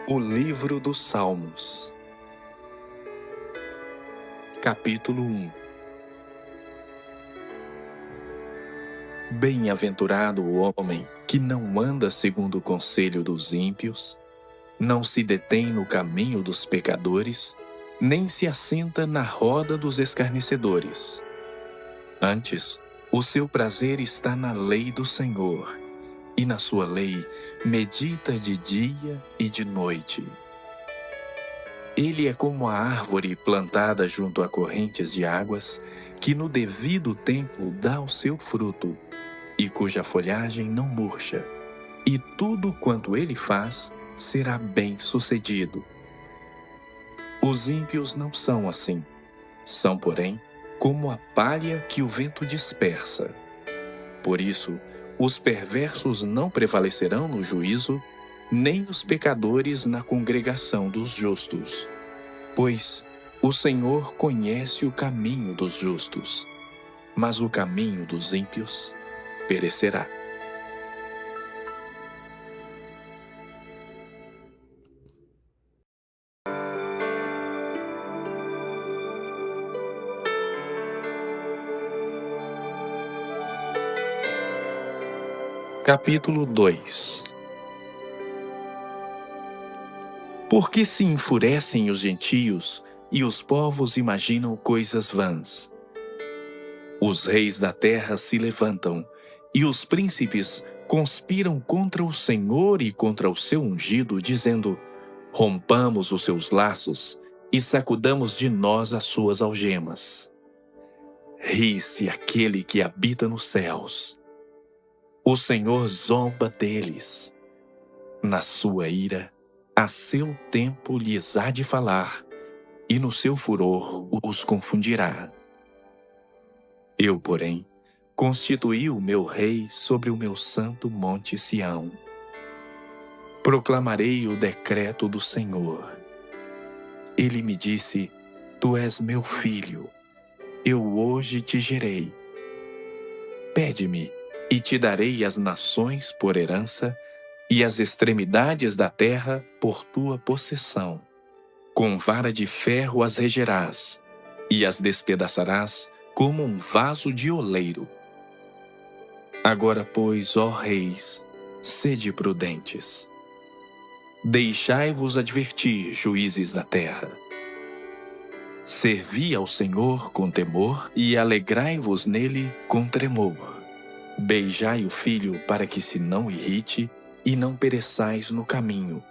O livro dos Salmos, capítulo 1. Bem-aventurado o homem que não anda segundo o conselho dos ímpios, não se detém no caminho dos pecadores, nem se assenta na roda dos escarnecedores. Antes, o seu prazer está na lei do Senhor, e na sua lei medita de dia e de noite. Ele é como a árvore plantada junto a correntes de águas, que no devido tempo dá o seu fruto, e cuja folhagem não murcha, e tudo quanto ele faz será bem-sucedido. Os ímpios não são assim, são, porém, como a palha que o vento dispersa. Por isso, os perversos não prevalecerão no juízo, nem os pecadores na congregação dos justos. Pois o Senhor conhece o caminho dos justos, mas o caminho dos ímpios perecerá. Capítulo 2. Por que se enfurecem os gentios e os povos imaginam coisas vãs? Os reis da terra se levantam, e os príncipes conspiram contra o Senhor e contra o seu ungido, dizendo: rompamos os seus laços e sacudamos de nós as suas algemas. Ri-se aquele que habita nos céus. O Senhor zomba deles. Na sua ira, a seu tempo lhes há de falar, e no seu furor os confundirá. Eu, porém, constituí o meu rei sobre o meu santo monte Sião. Proclamarei o decreto do Senhor. Ele me disse: Tu és meu filho, eu hoje te gerei. Pede-me, e te darei as nações por herança, e as extremidades da terra por tua possessão. Com vara de ferro as regerás, e as despedaçarás como um vaso de oleiro. Agora, pois, ó reis, sede prudentes. Deixai-vos advertir, juízes da terra. Servi ao Senhor com temor e alegrai-vos nele com tremor. Beijai o filho para que se não irrite e não pereçais no caminho,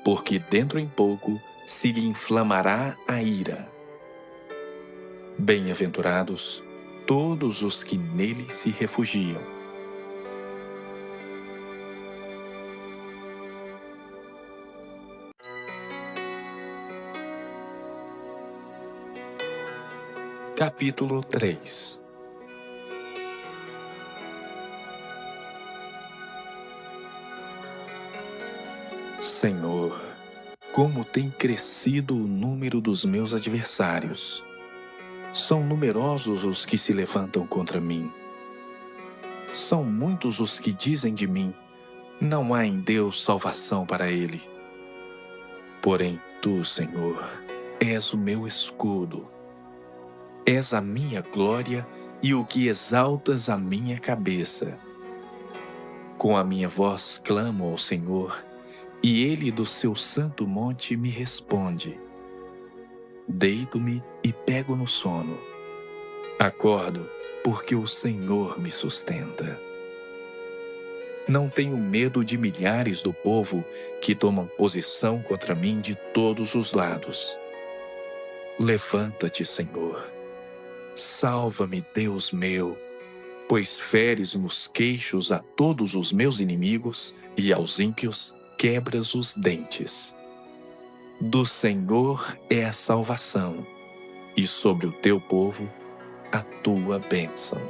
porque dentro em pouco se lhe inflamará a ira. Bem-aventurados todos os que nele se refugiam. Capítulo 3. Senhor, como tem crescido o número dos meus adversários. São numerosos os que se levantam contra mim. São muitos os que dizem de mim: não há em Deus salvação para ele. Porém, tu, Senhor, és o meu escudo. És a minha glória e o que exaltas a minha cabeça. Com a minha voz clamo ao Senhor, e ele do seu santo monte me responde. Deito-me e pego no sono. Acordo, porque o Senhor me sustenta. Não tenho medo de milhares do povo que tomam posição contra mim de todos os lados. Levanta-te, Senhor. Salva-me, Deus meu, pois feres nos queixos a todos os meus inimigos e aos ímpios quebras os dentes. Do Senhor é a salvação, e sobre o teu povo a tua bênção.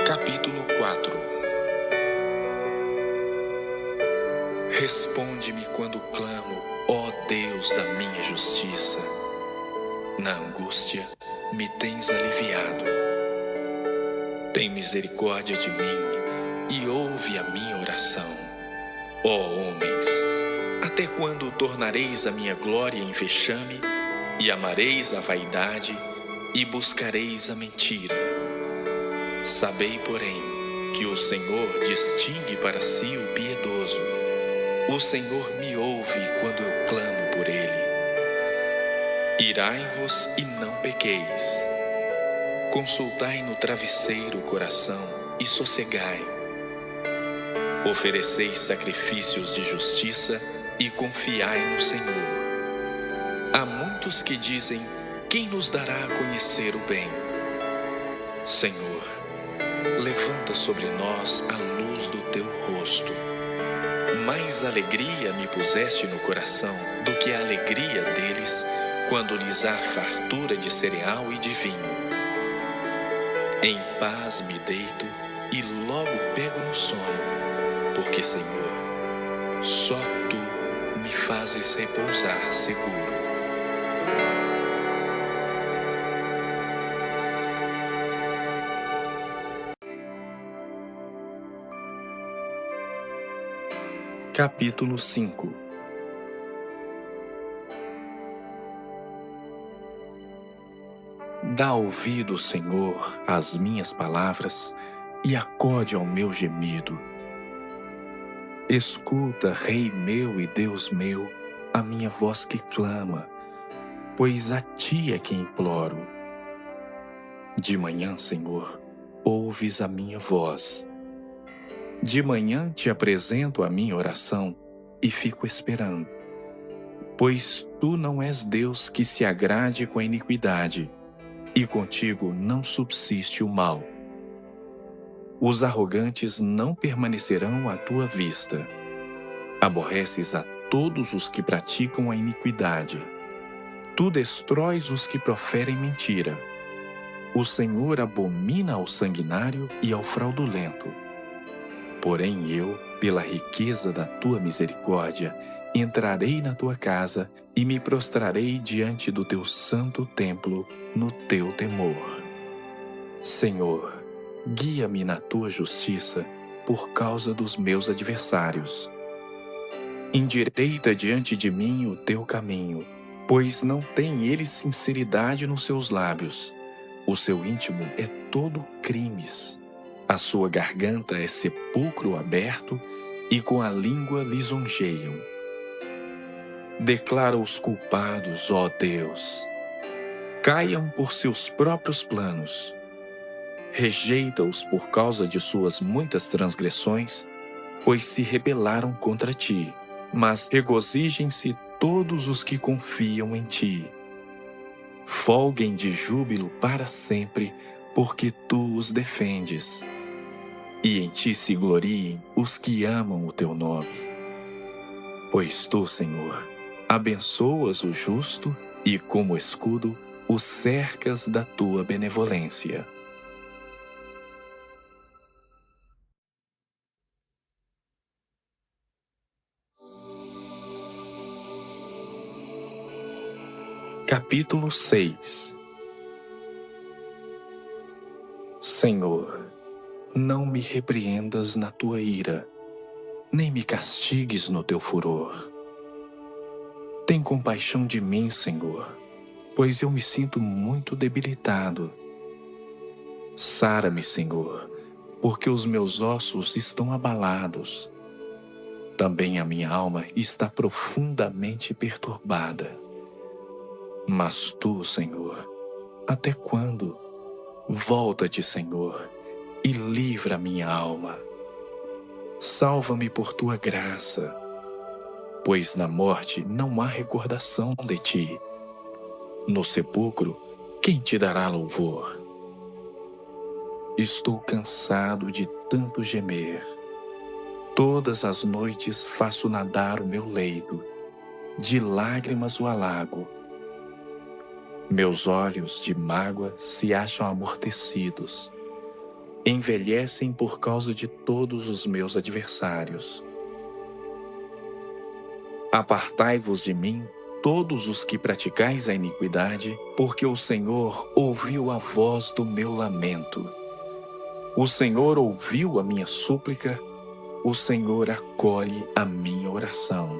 Capítulo 4. Responde-me quando clamo, ó Deus da minha justiça. Na angústia, me tens aliviado. Tem misericórdia de mim e ouve a minha oração. Ó homens, até quando tornareis a minha glória em vexame, e amareis a vaidade, e buscareis a mentira? Sabei, porém, que o Senhor distingue para si o piedoso. O Senhor me ouve quando eu clamo por ele. Irai-vos e não pequeis. Consultai no travesseiro o coração e sossegai. Ofereceis sacrifícios de justiça e confiai no Senhor. Há muitos que dizem: quem nos dará a conhecer o bem? Senhor, levanta sobre nós a luz do teu rosto. Mais alegria me puseste no coração do que a alegria deles, quando lhes há fartura de cereal e de vinho. Em paz me deito e logo pego no sono, porque, Senhor, só tu me fazes repousar seguro. Capítulo 5. Dá ouvido, Senhor, às minhas palavras e acode ao meu gemido. Escuta, Rei meu e Deus meu, a minha voz que clama, pois a ti é que imploro. De manhã, Senhor, ouves a minha voz. De manhã te apresento a minha oração e fico esperando, pois tu não és Deus que se agrade com a iniquidade, e contigo não subsiste o mal. Os arrogantes não permanecerão à tua vista. Aborreces a todos os que praticam a iniquidade. Tu destróis os que proferem mentira. O Senhor abomina ao sanguinário e ao fraudulento. Porém eu, pela riqueza da tua misericórdia, entrarei na tua casa e me prostrarei diante do teu santo templo no teu temor. Senhor, guia-me na tua justiça por causa dos meus adversários. Endireita diante de mim o teu caminho, pois não tem eles sinceridade nos seus lábios. O seu íntimo é todo crimes. A sua garganta é sepulcro aberto e com a língua lisonjeiam. Declara os culpados, ó Deus. Caiam por seus próprios planos. Rejeita-os por causa de suas muitas transgressões, pois se rebelaram contra ti. Mas regozijem-se todos os que confiam em ti. Folguem de júbilo para sempre, porque tu os defendes. E em ti se gloriem os que amam o teu nome. Pois tu, Senhor, abençoas o justo e, como escudo, o cercas da tua benevolência. Capítulo 6. Senhor, não me repreendas na tua ira, nem me castigues no teu furor. Tem compaixão de mim, Senhor, pois eu me sinto muito debilitado. Sara-me, Senhor, porque os meus ossos estão abalados. Também a minha alma está profundamente perturbada. Mas tu, Senhor, até quando? Volta-te, Senhor, e livra minha alma. Salva-me por tua graça, pois na morte não há recordação de ti. No sepulcro, quem te dará louvor? Estou cansado de tanto gemer. Todas as noites faço nadar o meu leito, de lágrimas o alago. Meus olhos de mágoa se acham amortecidos. Envelhecem por causa de todos os meus adversários. Apartai-vos de mim, todos os que praticais a iniquidade, porque o Senhor ouviu a voz do meu lamento. O Senhor ouviu a minha súplica, o Senhor acolhe a minha oração.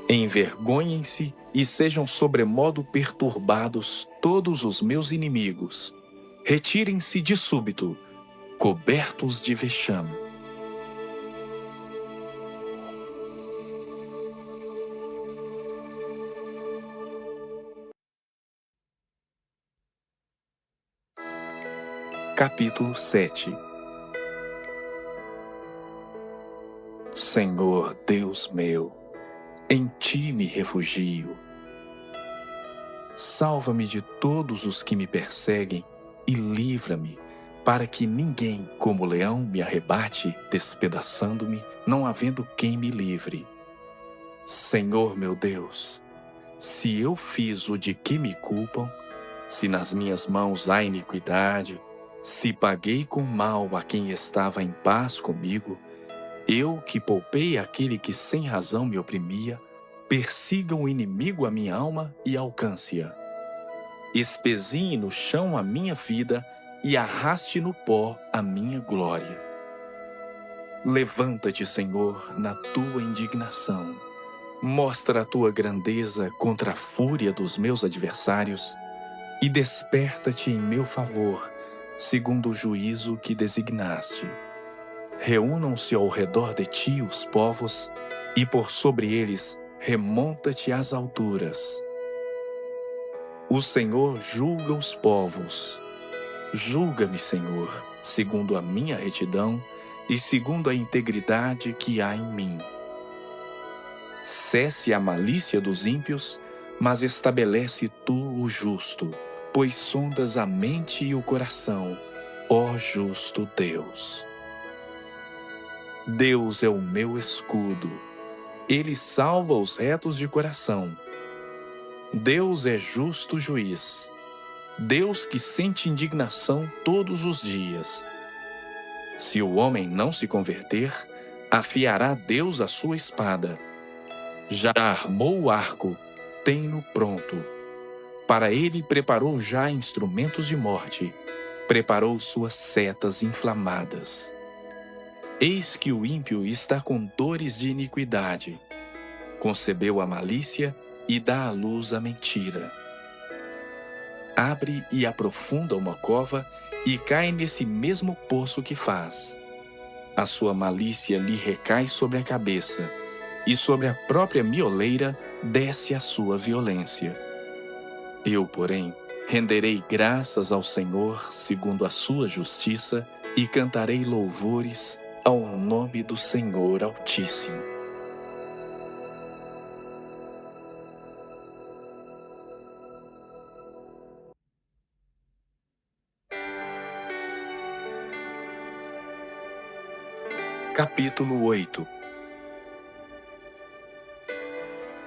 Envergonhem-se e sejam sobremodo perturbados todos os meus inimigos. Retirem-se de súbito, cobertos de vexame. Capítulo 7. Senhor Deus meu, em Ti me refugio. Salva-me de todos os que me perseguem e livra-me, para que ninguém, como leão, me arrebate, despedaçando-me, não havendo quem me livre. Senhor meu Deus, se eu fiz o de que me culpam, se nas minhas mãos há iniquidade, se paguei com mal a quem estava em paz comigo, eu que poupei aquele que sem razão me oprimia, persiga o inimigo a minha alma e alcance-a. Espezinhe no chão a minha vida e arraste no pó a minha glória. Levanta-te, Senhor, na tua indignação. Mostra a tua grandeza contra a fúria dos meus adversários e desperta-te em meu favor, segundo o juízo que designaste. Reúnam-se ao redor de ti os povos, e por sobre eles remonta-te às alturas. O Senhor julga os povos. Julga-me, Senhor, segundo a minha retidão e segundo a integridade que há em mim. Cesse a malícia dos ímpios, mas estabelece tu o justo, pois sondas a mente e o coração, ó justo Deus. Deus é o meu escudo. Ele salva os retos de coração. Deus é justo juiz. Deus que sente indignação todos os dias. Se o homem não se converter, afiará Deus a sua espada. Já armou o arco, tem-no pronto. Para ele preparou já instrumentos de morte, preparou suas setas inflamadas. Eis que o ímpio está com dores de iniquidade. Concebeu a malícia e dá à luz a mentira. Abre e aprofunda uma cova e cai nesse mesmo poço que faz. A sua malícia lhe recai sobre a cabeça, e sobre a própria mioleira desce a sua violência. Eu, porém, renderei graças ao Senhor segundo a sua justiça e cantarei louvores ao nome do Senhor Altíssimo. Capítulo 8.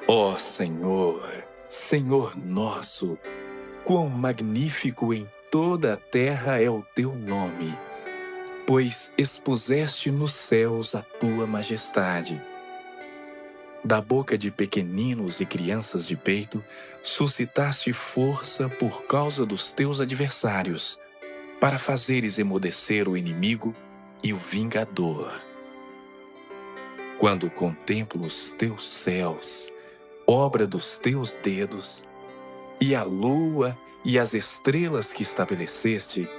Ó Senhor, Senhor nosso, quão magnífico em toda a terra é o teu nome, pois expuseste nos céus a tua majestade. Da boca de pequeninos e crianças de peito, suscitaste força por causa dos teus adversários, para fazeres emudecer o inimigo e o vingador. Quando contemplo os teus céus, obra dos teus dedos, e a lua e as estrelas que estabeleceste,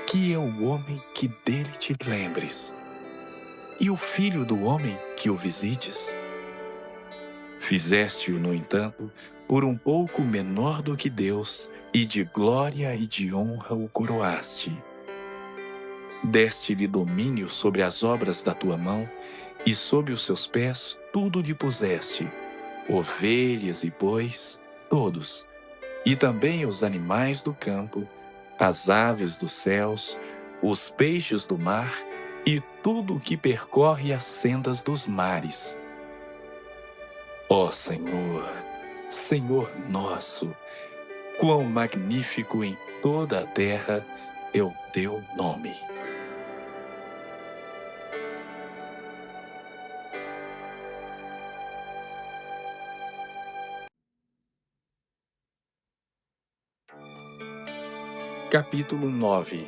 que é o homem que dele te lembres, e o filho do homem que o visites? Fizeste-o, no entanto, por um pouco menor do que Deus, e de glória e de honra o coroaste. Deste-lhe domínio sobre as obras da tua mão, e sob os seus pés tudo lhe puseste, ovelhas e bois, todos, e também os animais do campo, as aves dos céus, os peixes do mar e tudo o que percorre as sendas dos mares. Ó Senhor, Senhor nosso, quão magnífico em toda a terra é o teu nome. Capítulo 9.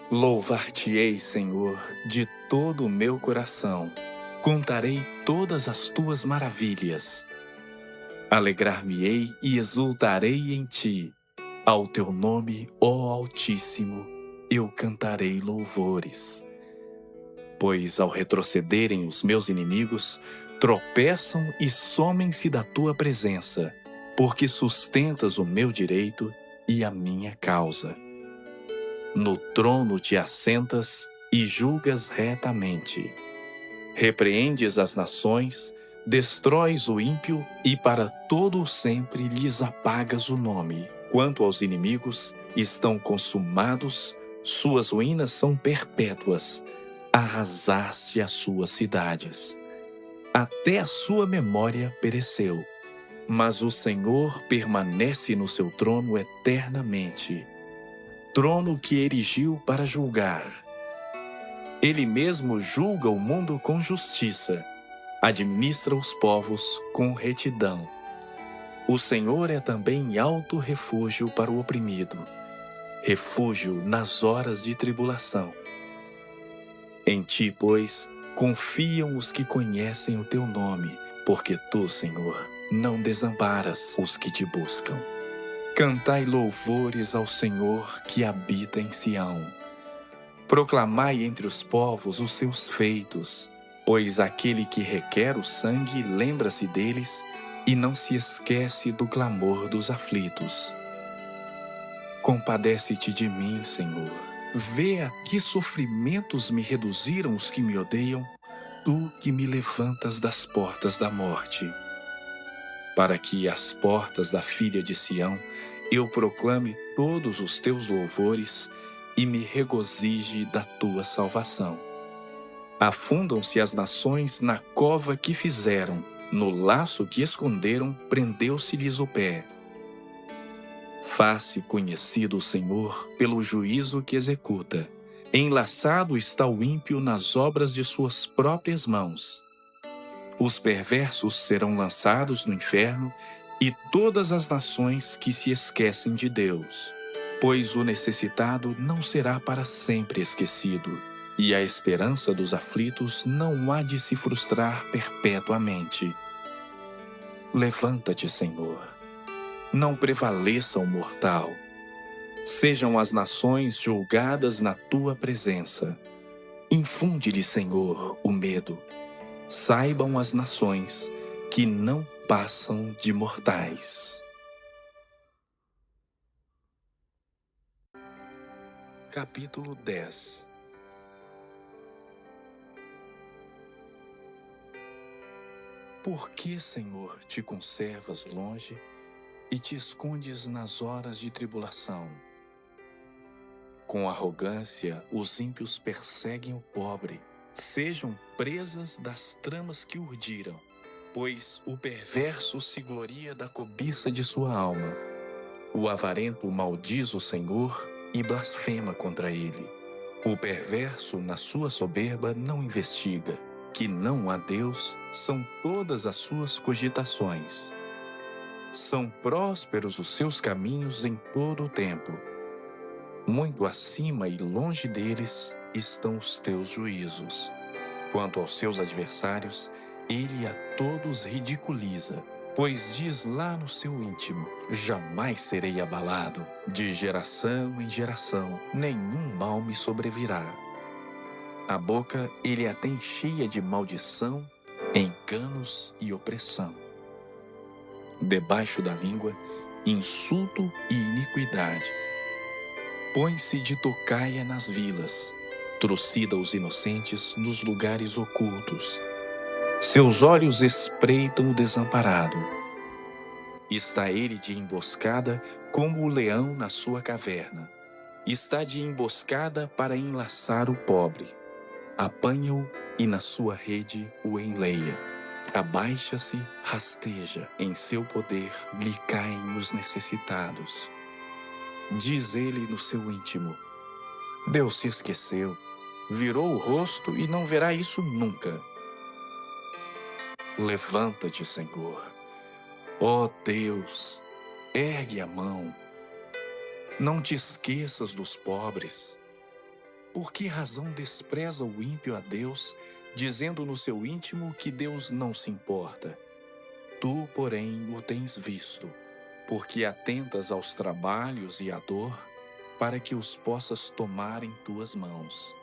Louvar-te-ei, Senhor, de todo o meu coração. Contarei todas as tuas maravilhas. Alegrar-me-ei e exultarei em ti. Ao teu nome, ó Altíssimo, eu cantarei louvores. Pois ao retrocederem os meus inimigos, tropeçam e somem-se da tua presença, porque sustentas o meu direito e a minha causa. No trono te assentas e julgas retamente. Repreendes as nações, destróis o ímpio e para todo o sempre lhes apagas o nome. Quanto aos inimigos, estão consumados, suas ruínas são perpétuas. Arrasaste as suas cidades. Até a sua memória pereceu. Mas o Senhor permanece no seu trono eternamente. Trono que erigiu para julgar. Ele mesmo julga o mundo com justiça, administra os povos com retidão. O Senhor é também alto refúgio para o oprimido, refúgio nas horas de tribulação. Em ti, pois, confiam os que conhecem o teu nome, porque tu, Senhor, não desamparas os que te buscam. Cantai louvores ao Senhor que habita em Sião. Proclamai entre os povos os seus feitos, pois aquele que requer o sangue lembra-se deles e não se esquece do clamor dos aflitos. Compadece-te de mim, Senhor. Vê a que sofrimentos me reduziram os que me odeiam, tu que me levantas das portas da morte. Para que às portas da filha de Sião eu proclame todos os teus louvores e me regozije da tua salvação. Afundam-se as nações na cova que fizeram, no laço que esconderam, prendeu-se-lhes o pé. Faz-se conhecido o Senhor pelo juízo que executa. Enlaçado está o ímpio nas obras de suas próprias mãos. Os perversos serão lançados no inferno e todas as nações que se esquecem de Deus. Pois o necessitado não será para sempre esquecido, e a esperança dos aflitos não há de se frustrar perpetuamente. Levanta-te, Senhor. Não prevaleça o mortal. Sejam as nações julgadas na tua presença. Infunde-lhe, Senhor, o medo. Saibam as nações que não passam de mortais. Capítulo 10. Por que, Senhor, te conservas longe e te escondes nas horas de tribulação? Com arrogância, os ímpios perseguem o pobre. Sejam presas das tramas que urdiram, pois o perverso se gloria da cobiça de sua alma. O avarento maldiz o Senhor e blasfema contra ele. O perverso, na sua soberba, não investiga. Que não há Deus são todas as suas cogitações. São prósperos os seus caminhos em todo o tempo. Muito acima e longe deles estão os teus juízos. Quanto aos seus adversários, ele a todos ridiculiza, pois diz lá no seu íntimo: jamais serei abalado, de geração em geração, nenhum mal me sobrevirá. A boca ele a tem cheia de maldição, enganos e opressão. Debaixo da língua, insulto e iniquidade. Põe-se de tocaia nas vilas, trucida os inocentes nos lugares ocultos. Seus olhos espreitam o desamparado. Está ele de emboscada como o leão na sua caverna. Está de emboscada para enlaçar o pobre. Apanha-o e na sua rede o enleia. Abaixa-se, rasteja, em seu poder lhe caem os necessitados. Diz ele no seu íntimo: Deus se esqueceu, virou o rosto e não verá isso nunca. Levanta-te, Senhor. Ó Deus, ergue a mão. Não te esqueças dos pobres. Por que razão despreza o ímpio a Deus, dizendo no seu íntimo que Deus não se importa? Tu, porém, o tens visto, porque atentas aos trabalhos e à dor, para que os possas tomar em tuas mãos.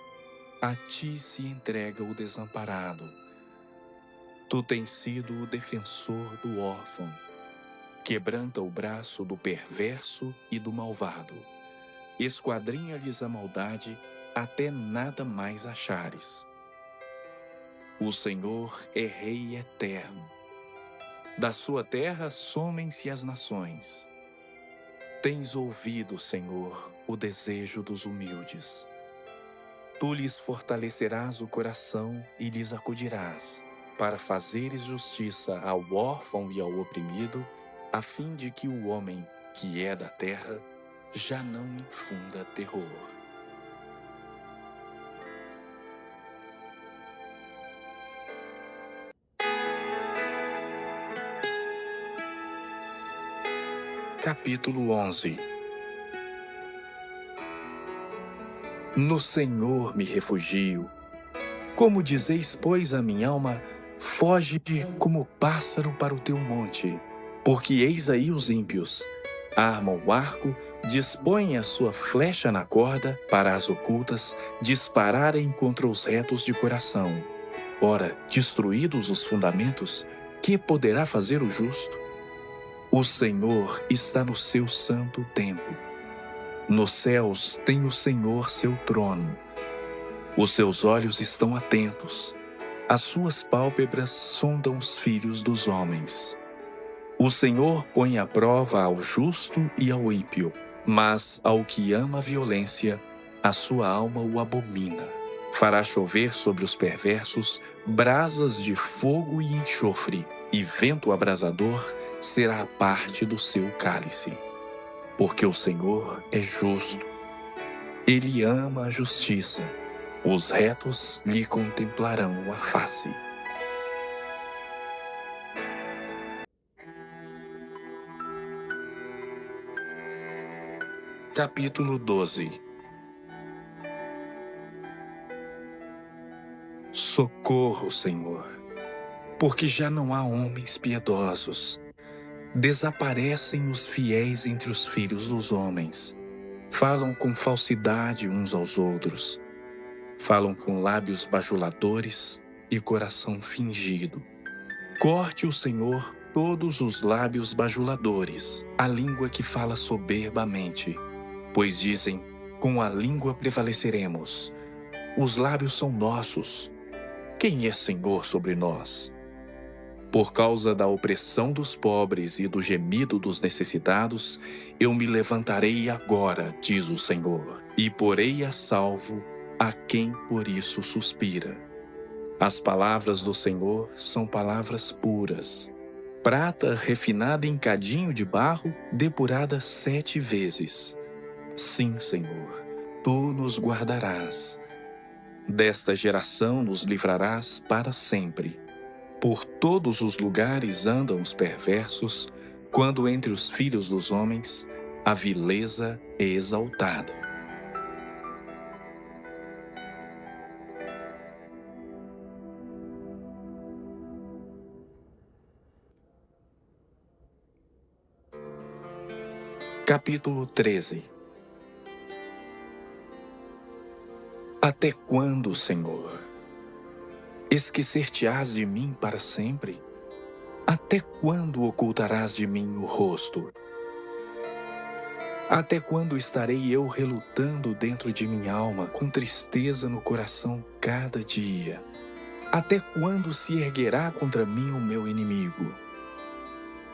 A ti se entrega o desamparado. Tu tens sido o defensor do órfão. Quebranta o braço do perverso e do malvado. Esquadrinha-lhes a maldade, até nada mais achares. O Senhor é Rei eterno. Da sua terra somem-se as nações. Tens ouvido, Senhor, o desejo dos humildes. Tu lhes fortalecerás o coração e lhes acudirás, para fazeres justiça ao órfão e ao oprimido, a fim de que o homem, que é da terra, já não infunda terror. Capítulo 11. No Senhor me refugio. Como dizeis, pois, a minha alma, foge-te como pássaro para o teu monte. Porque eis aí os ímpios. Armam o arco, dispõem a sua flecha na corda, para as ocultas dispararem contra os retos de coração. Ora, destruídos os fundamentos, que poderá fazer o justo? O Senhor está no seu santo templo. Nos céus tem o Senhor seu trono. Os seus olhos estão atentos. As suas pálpebras sondam os filhos dos homens. O Senhor põe à prova ao justo e ao ímpio, mas ao que ama a violência, a sua alma o abomina. Fará chover sobre os perversos brasas de fogo e enxofre, e vento abrasador será a parte do seu cálice. Porque o Senhor é justo. Ele ama a justiça. Os retos lhe contemplarão a face. Capítulo 12. Socorro, Senhor, porque já não há homens piedosos. Desaparecem os fiéis entre os filhos dos homens. Falam com falsidade uns aos outros. Falam com lábios bajuladores e coração fingido. Corte o Senhor todos os lábios bajuladores, a língua que fala soberbamente. Pois dizem, com a língua prevaleceremos. Os lábios são nossos. Quem é Senhor sobre nós? Por causa da opressão dos pobres e do gemido dos necessitados, eu me levantarei agora, diz o Senhor, e porei a salvo a quem por isso suspira. As palavras do Senhor são palavras puras, prata refinada em cadinho de barro, depurada 7 vezes. Sim, Senhor, tu nos guardarás. Desta geração nos livrarás para sempre. Por todos os lugares andam os perversos, quando entre os filhos dos homens a vileza é exaltada. Capítulo 13. Até quando, Senhor? Esquecer-te-ás de mim para sempre? Até quando ocultarás de mim o rosto? Até quando estarei eu relutando dentro de minha alma, com tristeza no coração cada dia? Até quando se erguerá contra mim o meu inimigo?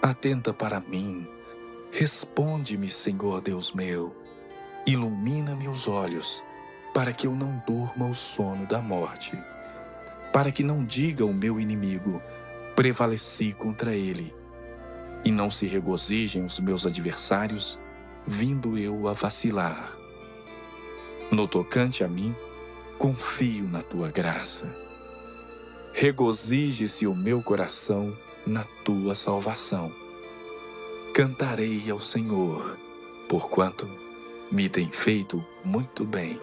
Atenta para mim, responde-me, Senhor Deus meu, ilumina-me os olhos, para que eu não durma o sono da morte, para que não diga o meu inimigo, prevaleci contra ele, e não se regozijem os meus adversários, vindo eu a vacilar. No tocante a mim, confio na tua graça. Regozije-se o meu coração na tua salvação. Cantarei ao Senhor, porquanto me tem feito muito bem.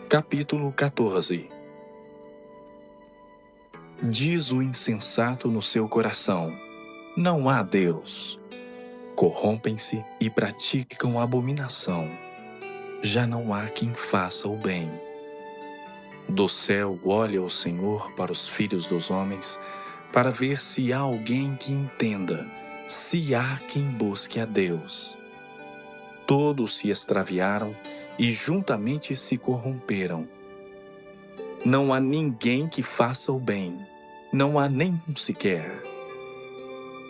Capítulo 14. Diz o insensato no seu coração: não há Deus. Corrompem-se e praticam abominação. Já não há quem faça o bem. Do céu olha o Senhor para os filhos dos homens, para ver se há alguém que entenda, se há quem busque a Deus. Todos se extraviaram e juntamente se corromperam. Não há ninguém que faça o bem, não há nenhum sequer.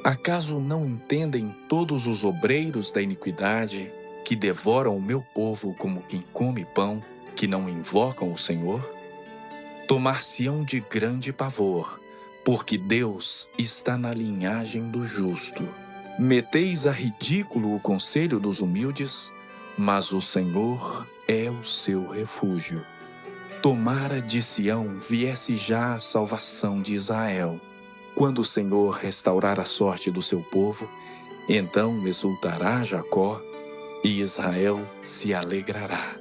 Acaso não entendem todos os obreiros da iniquidade, que devoram o meu povo como quem come pão, que não invocam o Senhor? Tomar-se-ão de grande pavor, porque Deus está na linhagem do justo. Meteis a ridículo o conselho dos humildes, mas o Senhor é o seu refúgio. Tomara de Sião viesse já a salvação de Israel. Quando o Senhor restaurar a sorte do seu povo, então exultará Jacó e Israel se alegrará.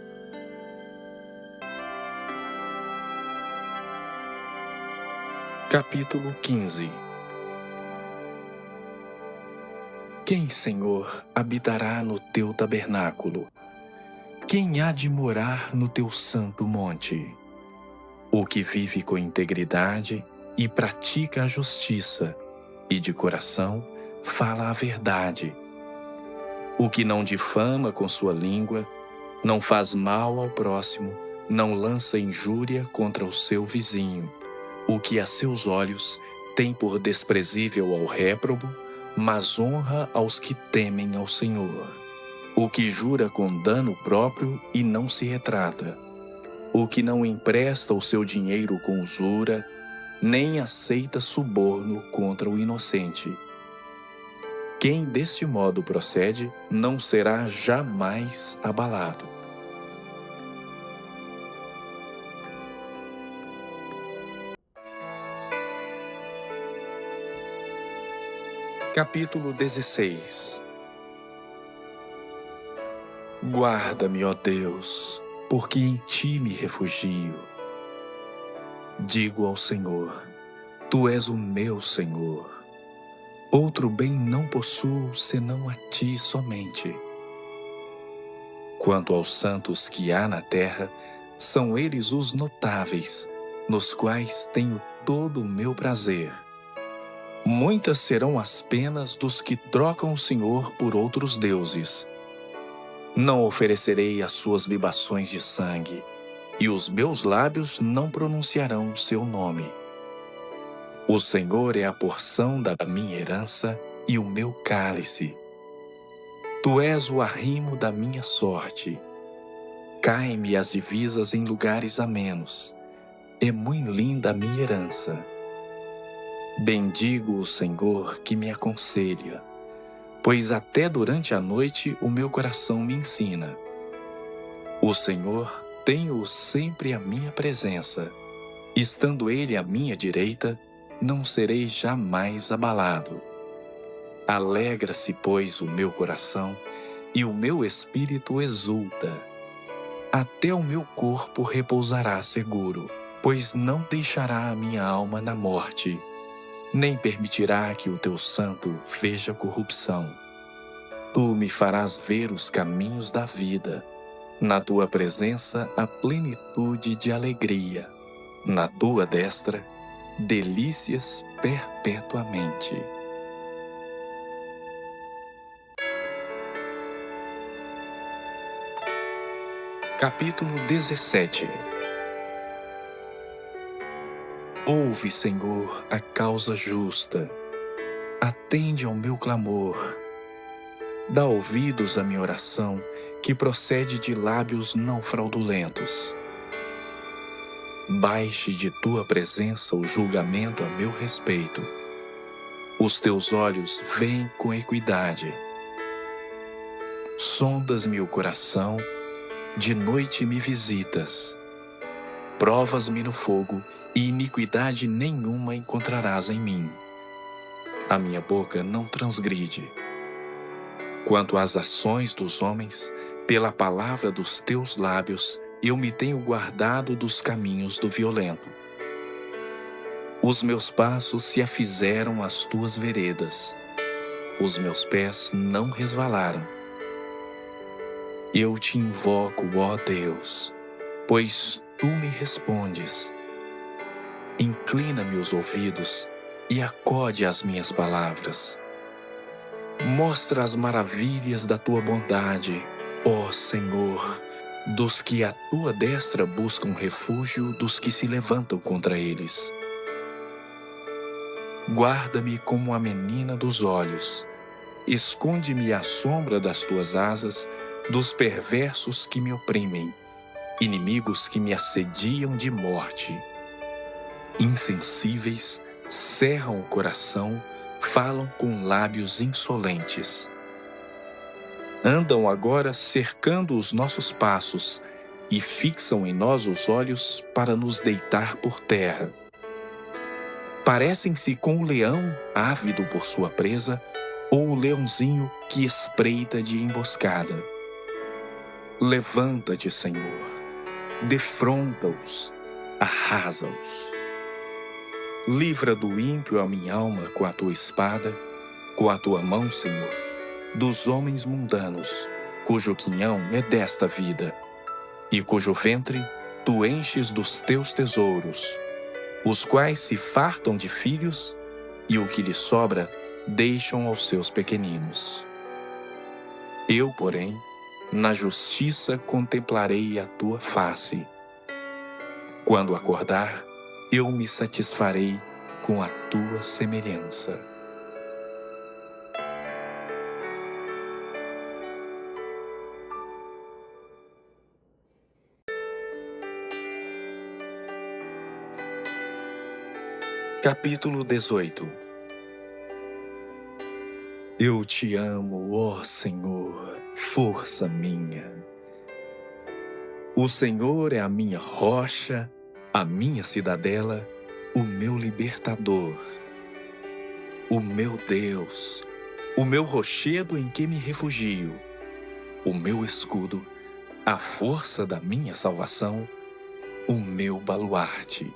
Capítulo 15. Quem, Senhor, habitará no teu tabernáculo? Quem há de morar no teu santo monte? O que vive com integridade e pratica a justiça, e de coração fala a verdade. O que não difama com sua língua, não faz mal ao próximo, não lança injúria contra o seu vizinho. O que a seus olhos tem por desprezível ao réprobo, mas honra aos que temem ao Senhor. O que jura com dano próprio e não se retrata. O que não empresta o seu dinheiro com usura, nem aceita suborno contra o inocente. Quem deste modo procede não será jamais abalado. Capítulo 16. Guarda-me, ó Deus, porque em ti me refugio. Digo ao Senhor: tu és o meu Senhor. Outro bem não possuo senão a ti somente. Quanto aos santos que há na terra, são eles os notáveis, nos quais tenho todo o meu prazer. Muitas serão as penas dos que trocam o Senhor por outros deuses. Não oferecerei as suas libações de sangue, e os meus lábios não pronunciarão o seu nome. O Senhor é a porção da minha herança e o meu cálice. Tu és o arrimo da minha sorte. Caem-me as divisas em lugares amenos. É muito linda a minha herança. Bendigo o Senhor que me aconselha, pois até durante a noite o meu coração me ensina. O Senhor tem-o sempre à minha presença. Estando Ele à minha direita, não serei jamais abalado. Alegra-se, pois, o meu coração, e o meu espírito exulta. Até o meu corpo repousará seguro, pois não deixará a minha alma na morte, nem permitirá que o teu santo veja corrupção. Tu me farás ver os caminhos da vida. Na tua presença a plenitude de alegria. Na tua destra, delícias perpetuamente. Capítulo 17. Ouve, Senhor, a causa justa. Atende ao meu clamor. Dá ouvidos à minha oração, que procede de lábios não fraudulentos. Baixe de tua presença o julgamento a meu respeito. Os teus olhos veem com equidade. Sondas-me o coração, de noite me visitas. Provas-me no fogo e iniquidade nenhuma encontrarás em mim. A minha boca não transgride. Quanto às ações dos homens, pela palavra dos teus lábios, eu me tenho guardado dos caminhos do violento. Os meus passos se afizeram às tuas veredas. Os meus pés não resvalaram. Eu te invoco, ó Deus, pois tu me respondes. Inclina-me os ouvidos e acode às minhas palavras. Mostra as maravilhas da tua bondade, ó Senhor, dos que à tua destra buscam refúgio dos que se levantam contra eles. Guarda-me como a menina dos olhos. Esconde-me à sombra das tuas asas dos perversos que me oprimem, inimigos que me assediam de morte. Insensíveis, cerram o coração, falam com lábios insolentes. Andam agora cercando os nossos passos e fixam em nós os olhos para nos deitar por terra. Parecem-se com o leão ávido por sua presa ou o leãozinho que espreita de emboscada. Levanta-te, Senhor, defronta-os, arrasa-os. Livra do ímpio a minha alma com a tua espada, com a tua mão, Senhor, dos homens mundanos, cujo quinhão é desta vida, e cujo ventre tu enches dos teus tesouros, os quais se fartam de filhos, e o que lhes sobra deixam aos seus pequeninos. Eu, porém, na justiça contemplarei a tua face. Quando acordar, eu me satisfarei com a tua semelhança. Capítulo 18. Eu te amo, ó Senhor, força minha. O Senhor é a minha rocha, a minha cidadela, o meu libertador. O meu Deus, o meu rochedo em que me refugio, o meu escudo, a força da minha salvação, o meu baluarte.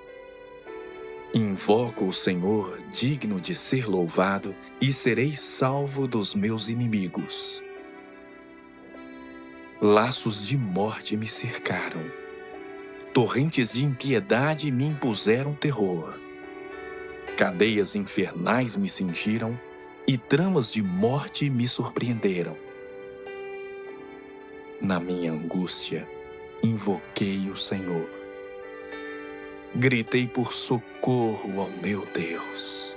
Invoco o Senhor, digno de ser louvado, e serei salvo dos meus inimigos. Laços de morte me cercaram. Torrentes de impiedade me impuseram terror. Cadeias infernais me cingiram e tramas de morte me surpreenderam. Na minha angústia, invoquei o Senhor. Gritei por socorro ao meu Deus.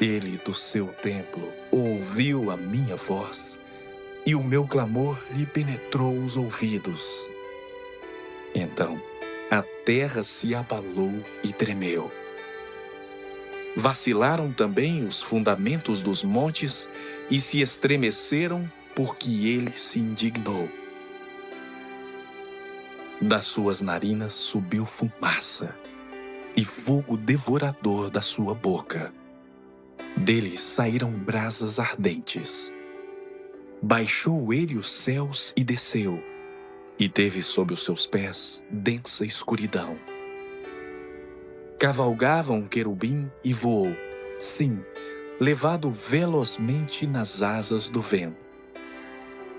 Ele do seu templo ouviu a minha voz e o meu clamor lhe penetrou os ouvidos. Então a terra se abalou e tremeu. Vacilaram também os fundamentos dos montes e se estremeceram porque ele se indignou. Das suas narinas subiu fumaça e fogo devorador da sua boca. Dele saíram brasas ardentes. Baixou ele os céus e desceu, e teve sob os seus pés densa escuridão. Cavalgava um querubim e voou, sim, levado velozmente nas asas do vento.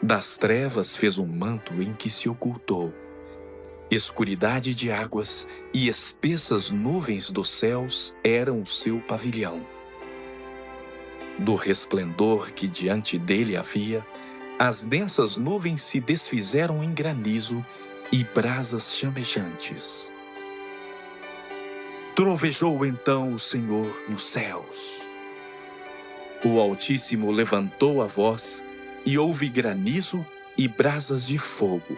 Das trevas fez um manto em que se ocultou. Escuridade de águas e espessas nuvens dos céus eram o seu pavilhão. Do resplendor que diante dele havia, as densas nuvens se desfizeram em granizo e brasas chamejantes. Trovejou então o Senhor nos céus. O Altíssimo levantou a voz e houve granizo e brasas de fogo.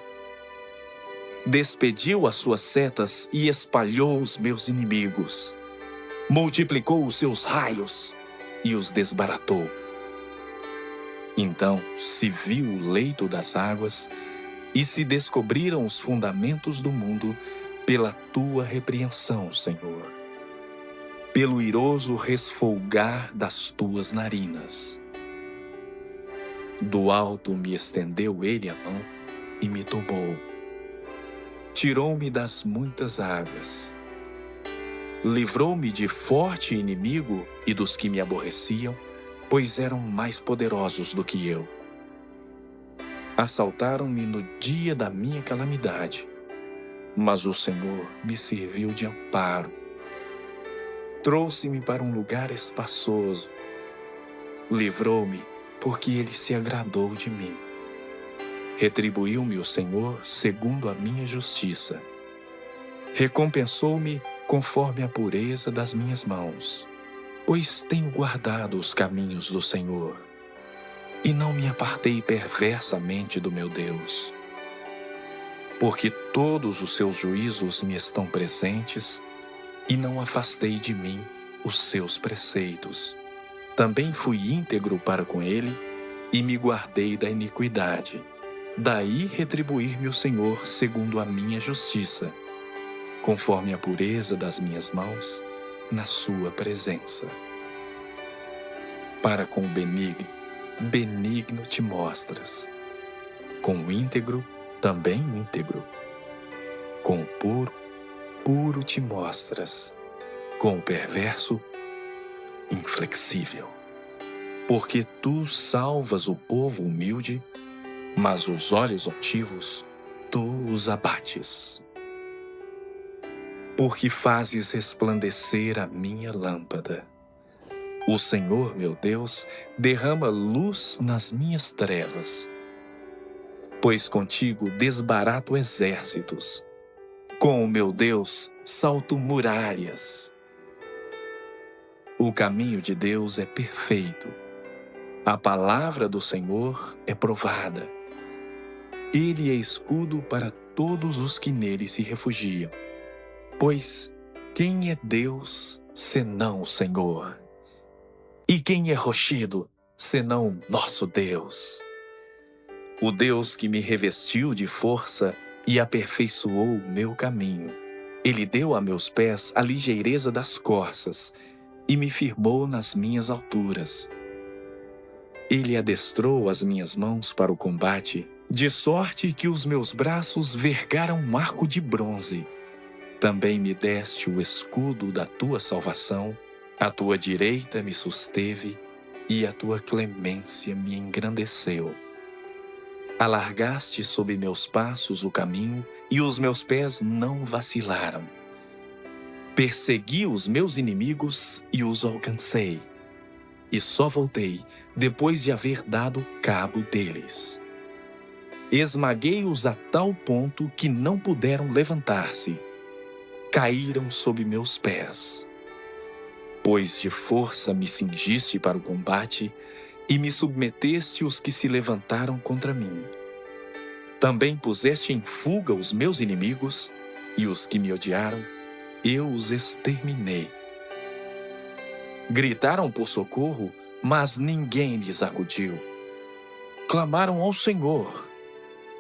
Despediu as suas setas e espalhou os meus inimigos. Multiplicou os seus raios e os desbaratou. Então se viu o leito das águas e se descobriram os fundamentos do mundo pela tua repreensão, Senhor, pelo iroso resfolgar das tuas narinas. Do alto me estendeu ele a mão e me tomou. Tirou-me das muitas águas. Livrou-me de forte inimigo e dos que me aborreciam, pois eram mais poderosos do que eu. Assaltaram-me no dia da minha calamidade, mas o Senhor me serviu de amparo. Trouxe-me para um lugar espaçoso. Livrou-me, porque ele se agradou de mim. Retribuiu-me o Senhor segundo a minha justiça. Recompensou-me conforme a pureza das minhas mãos, pois tenho guardado os caminhos do Senhor, e não me apartei perversamente do meu Deus. Porque todos os seus juízos me estão presentes, e não afastei de mim os seus preceitos. Também fui íntegro para com ele, e me guardei da iniquidade. Daí retribuir-me o Senhor segundo a minha justiça, conforme a pureza das minhas mãos, na sua presença. Para com o benigno, benigno te mostras. Com o íntegro, também íntegro. Com o puro, puro te mostras. Com o perverso, inflexível. Porque tu salvas o povo humilde, mas os olhos altivos tu os abates. Porque fazes resplandecer a minha lâmpada. O Senhor, meu Deus, derrama luz nas minhas trevas. Pois contigo desbarato exércitos. Com o meu Deus salto muralhas. O caminho de Deus é perfeito. A palavra do Senhor é provada. Ele é escudo para todos os que nele se refugiam. Pois quem é Deus senão o Senhor? E quem é rochedo senão o nosso Deus? O Deus que me revestiu de força e aperfeiçoou o meu caminho. Ele deu a meus pés a ligeireza das corças e me firmou nas minhas alturas. Ele adestrou as minhas mãos para o combate, de sorte que os meus braços vergaram um arco de bronze. Também me deste o escudo da tua salvação, a tua direita me susteve e a tua clemência me engrandeceu. Alargaste sob meus passos o caminho e os meus pés não vacilaram. Persegui os meus inimigos e os alcancei, e só voltei depois de haver dado cabo deles. Esmaguei-os a tal ponto que não puderam levantar-se. Caíram sob meus pés. Pois de força me cingiste para o combate e me submeteste os que se levantaram contra mim. Também puseste em fuga os meus inimigos e os que me odiaram, eu os exterminei. Gritaram por socorro, mas ninguém lhes acudiu. Clamaram ao Senhor,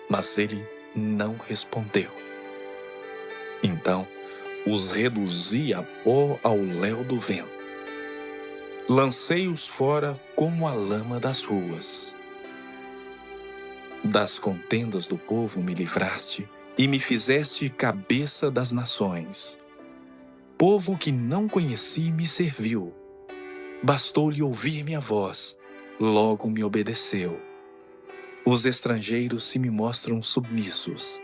mas ele não respondeu. Então os reduzi a pó ao léu do vento. Lancei-os fora como a lama das ruas. Das contendas do povo me livraste e me fizeste cabeça das nações. Povo que não conheci me serviu. Bastou-lhe ouvir minha voz, logo me obedeceu. Os estrangeiros se me mostram submissos.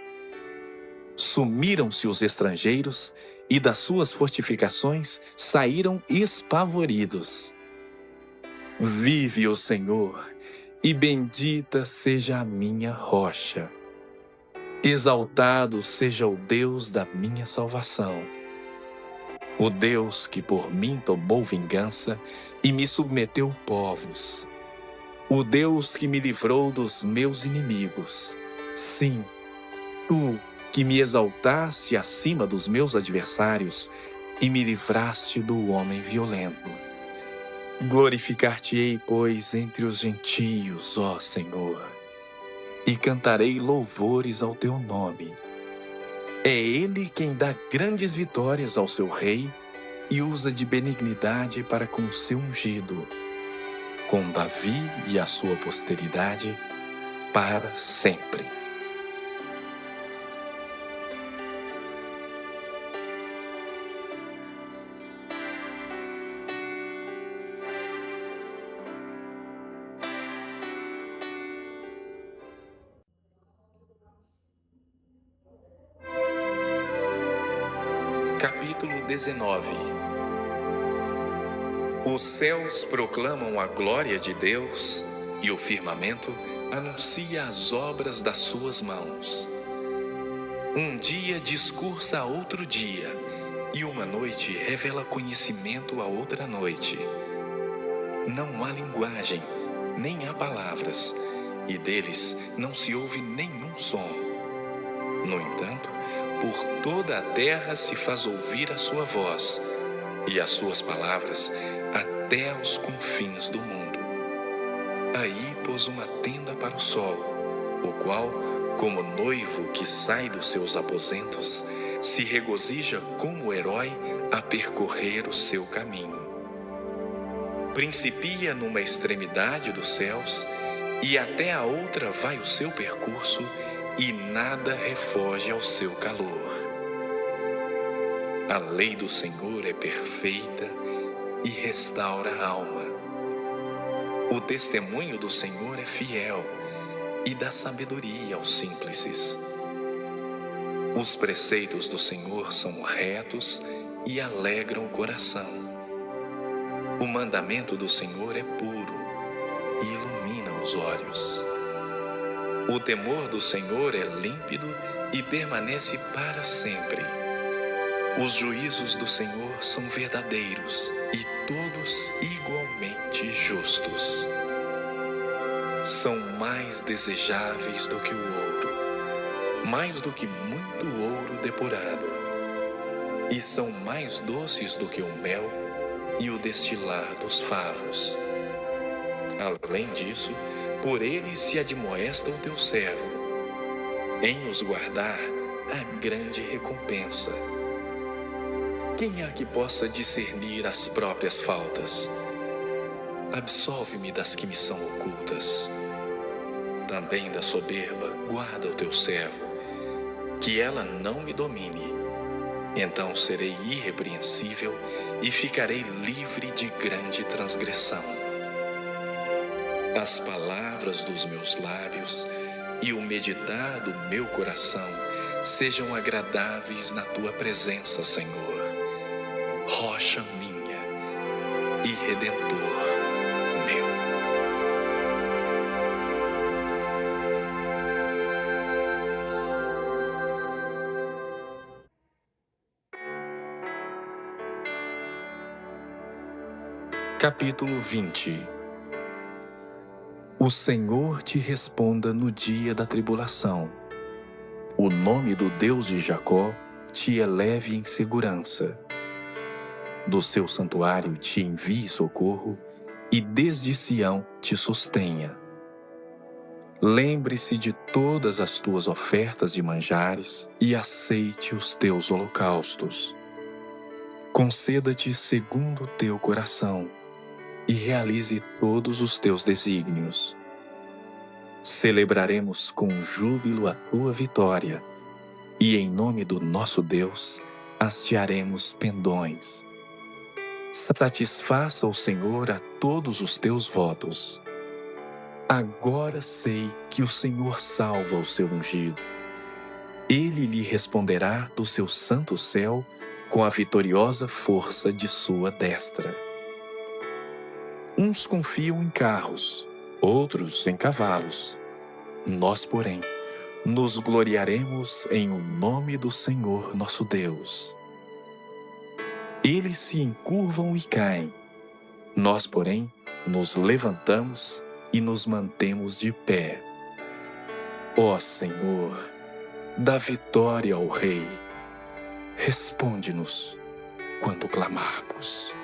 Sumiram-se os estrangeiros e das suas fortificações saíram espavoridos. Vive o Senhor, e bendita seja a minha rocha. Exaltado seja o Deus da minha salvação. O Deus que por mim tomou vingança e me submeteu povos. O Deus que me livrou dos meus inimigos. Sim, tu que me exaltaste acima dos meus adversários e me livraste do homem violento. Glorificar-te-ei, pois, entre os gentios, ó Senhor, e cantarei louvores ao teu nome. É Ele quem dá grandes vitórias ao seu rei e usa de benignidade para com o seu ungido, com Davi e a sua posteridade para sempre. Capítulo 19. Os céus proclamam a glória de Deus e o firmamento anuncia as obras das suas mãos. Um dia discursa a outro dia, e uma noite revela conhecimento a outra noite. Não há linguagem, nem há palavras, e deles não se ouve nenhum som. No entanto, por toda a terra se faz ouvir a sua voz, e as suas palavras até aos confins do mundo. Aí pôs uma tenda para o sol, o qual, como noivo que sai dos seus aposentos, se regozija como herói a percorrer o seu caminho. Principia numa extremidade dos céus, e até a outra vai o seu percurso, e nada refoge ao seu calor. A lei do Senhor é perfeita e restaura a alma. O testemunho do Senhor é fiel e dá sabedoria aos simples. Os preceitos do Senhor são retos e alegram o coração. O mandamento do Senhor é puro e ilumina os olhos. O temor do Senhor é límpido e permanece para sempre. Os juízos do Senhor são verdadeiros e todos igualmente justos. São mais desejáveis do que o ouro, mais do que muito ouro depurado, e são mais doces do que o mel e o destilar dos favos. Além disso, por eles se admoesta o teu servo. Em os guardar, há grande recompensa. Quem há que possa discernir as próprias faltas? Absolve-me das que me são ocultas. Também da soberba guarda o teu servo, que ela não me domine. Então serei irrepreensível e ficarei livre de grande transgressão. As palavras dos meus lábios e o meditar do meu coração sejam agradáveis na tua presença, Senhor, rocha minha e redentor meu. Capítulo 20. O Senhor te responda no dia da tribulação. O nome do Deus de Jacó te eleve em segurança. Do seu santuário te envie socorro e desde Sião te sustenha. Lembre-se de todas as tuas ofertas de manjares e aceite os teus holocaustos. Conceda-te segundo o teu coração e realize todos os teus desígnios. Celebraremos com júbilo a tua vitória, e em nome do nosso Deus hastearemos pendões. Satisfaça o Senhor a todos os teus votos. Agora sei que o Senhor salva o seu ungido. Ele lhe responderá do seu santo céu com a vitoriosa força de sua destra. Uns confiam em carros, outros em cavalos. Nós, porém, nos gloriaremos em o nome do Senhor nosso Deus. Eles se encurvam e caem. Nós, porém, nos levantamos e nos mantemos de pé. Ó Senhor, dá vitória ao Rei. Responde-nos quando clamarmos.